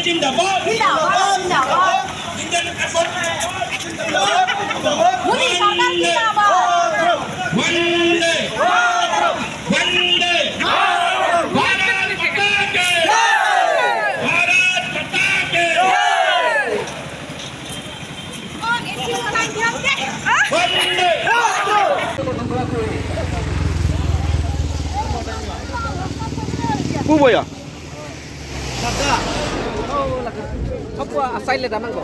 जिंदाबाद जिंदाबाद जिंदाबाद इंडियन एफर्ट जिंदाबाद मोदी सरकार जिंदाबाद वंदे वंदे भारत माता के भारत माता के वंदे Kuboya. Sada. Oh, lagi. Apa asal le damang ko?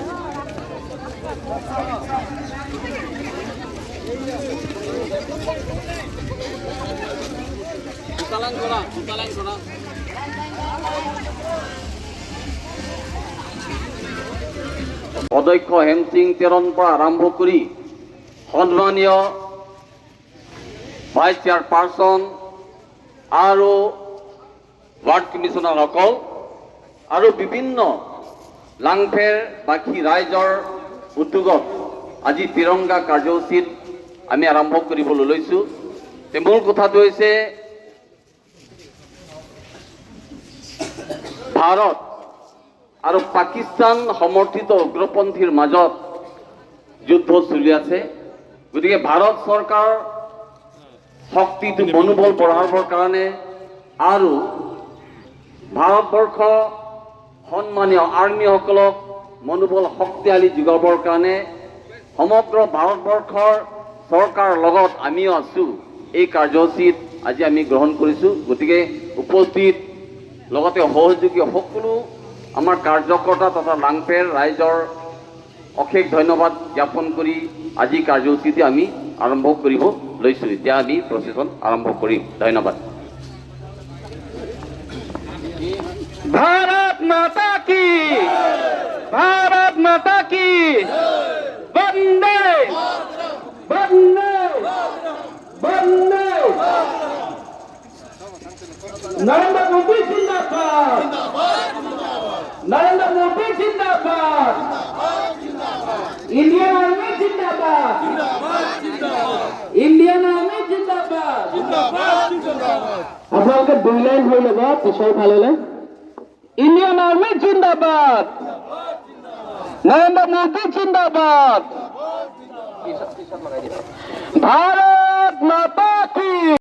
Utalan kora. অধ্যক্ষ হেমসিং তেরন পৰা আৰম্ভ কৰি সন্মানীয় ভাইচ চেয়াৰপাৰ্চন আৰু वार्ड कमिशनार और विभिन्न लांगफेर बाकी राइजर उद्योगत आज तिरंगा कार्यसूची आमी आरम्भ কৰিবলৈ লৈছো। मूल कथाটো হৈছে भारत और पाकिस्तान समर्थित उग्रपंथीर মাজত युद्ध चलि আছে। गतिके भारत सरकार शक्ति मनोबल बढ़ाबर कारण और भारतवर्ष सम्मानीय आर्मी मनोबल शक्तिशाली जोगाबर कारण समग्र भारतवर्षर सरकार लगत आमिও आছো। এই কাৰ্যসূচীত আজি আমি গ্ৰহণ কৰিছো। গতিকে উপস্থিত লগতে সহযোগী সকলো আমাৰ কাৰ্যকৰ্তা তথা লাংফেৰ ৰাইজৰ অশেষ ধন্যবাদ জ্ঞাপন কৰি আজি কাৰ্যসূচীটি আমি আৰম্ভ কৰিব লৈছো। এতিয়া আমি প্ৰচেছন আৰম্ভ কৰিম। ধন্যবাদ। भारत माता की वंदे वंदे वंदे नरेंद्र मोदी जिंदाबाद नरेंद्र मोदी जिंदाबाद इंडियन आर्मी जिंदाबाद इंडियन आर्मी जिंदाबाद আপোনালোকে দুই লাইন হৈ ল'ব পিছৰ ফাললৈ। इंडियन आर्मी जिंदाबाद नरेंद्र मोदी जिंदाबाद भारत माता की